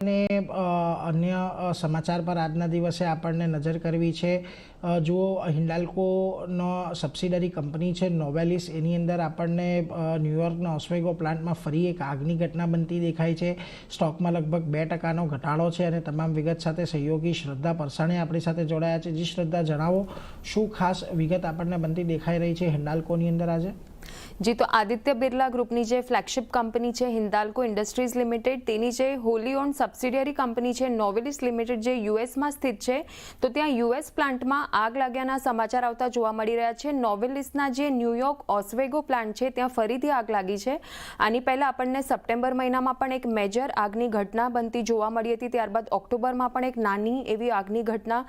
અને અન્ય સમાચાર પર આજના દિવસે આપણને નજર કરવી છે। જો હિન્ડાલ્કોનો સબસિડરી કંપની છે નોવેલિસ, એની અંદર આપણને ન્યૂયોર્કના ઓસ્વેગો પ્લાન્ટમાં ફરી એક આગની ઘટના બનતી દેખાય છે। સ્ટોકમાં લગભગ 2%નો ઘટાડો છે અને તમામ વિગત સાથે સહયોગી શ્રદ્ધા પરસાણે આપણી સાથે જોડાયા છે। જી શ્રદ્ધા, જણાવો શું ખાસ વિગત આપણને બનતી દેખાઈ રહી છે હિન્ડાલ્કોની અંદર આજે? जी, तो आदित्य बिरला ग्रुपनी जे फ्लेगशिप कंपनी है हिंदाल्को इंडस्ट्रीज लिमिटेड तेनी जे होली ओन सब्सिडियरी कंपनी है नोवेलिस लिमिटेड जे यूएस में स्थित है, तो त्या यूएस प्लांट में आग लाग्याना समाचार आवता जोवा मळी रह्या छे। नोवेलिसना जे न्यूयॉर्क ऑस्वेगो प्लांट है त्यां फरीथी आग लागी है। आनी पहला आपणने सप्टेम्बर महीनामां पण एक मेजर आगनी घटना बनती जोवा मळी हती, त्यारबाद ऑक्टोबरमां पण एक नानी एवी आगनी घटना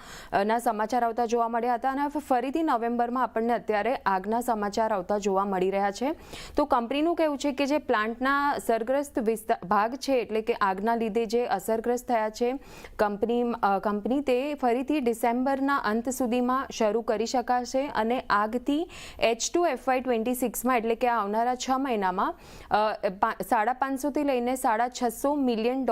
ना समाचार आवता जोवा मळ्या हता अने फरीथी नवेम्बरमां आपणने अत्यारे आगना समाचार आवता जोवा मळी रह्या छे। तो कंपनीनुं कहेवुं छे के जे प्लांटना असरग्रस्त भाग छे एटले के आगना लीधे जे असरग्रस्त थया छे कंपनी ते फरीथी डिसेम्बरना अंत सुधीमां शरू करी शकाशे अने आगथी H2 FY26 मां एटले के आवनारा 6 महीनामां 550 थी लईने $650 मिलियन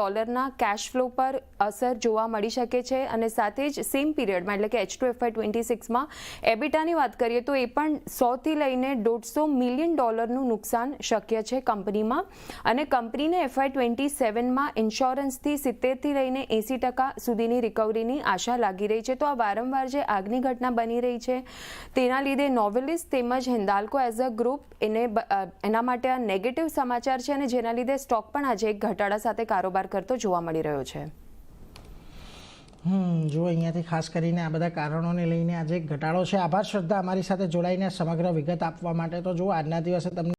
कैश फ्लो पर असर जोवा मळी शके छे। अने साथे ज सेम पीरियडमां एटले के H2 FY26 मां एबिटानी वात करीए तो ए पण 100 थी लईने $150 मिलियन नुकसान शक्य है कंपनी में। अने कंपनी ने FY27 में इंश्योरन्स थी 70 थी लईने 80% सुधीनी रिकवरीनी आशा लागी रही है। तो आ वारंवार जे आगनी घटना बनी रही है तेना लीधे नोवेलिस तेमज हिंदाल्को एज अ ग्रुप एना माटे आ नेगेटिव समाचार है, जेना लीधे स्टॉक पण आज एक घटाड़ा साथे कारोबार करतो जोवा मळी रह्यो छे। જો અહીંયાથી ખાસ કરીને આ બધા કારણોને લઈને આજે એક ઘટાડો છે। આભાર શ્રદ્ધા, અમારી સાથે જોડાઈને સમગ્ર વિગત આપવા માટે। તો જો આજના દિવસે તમને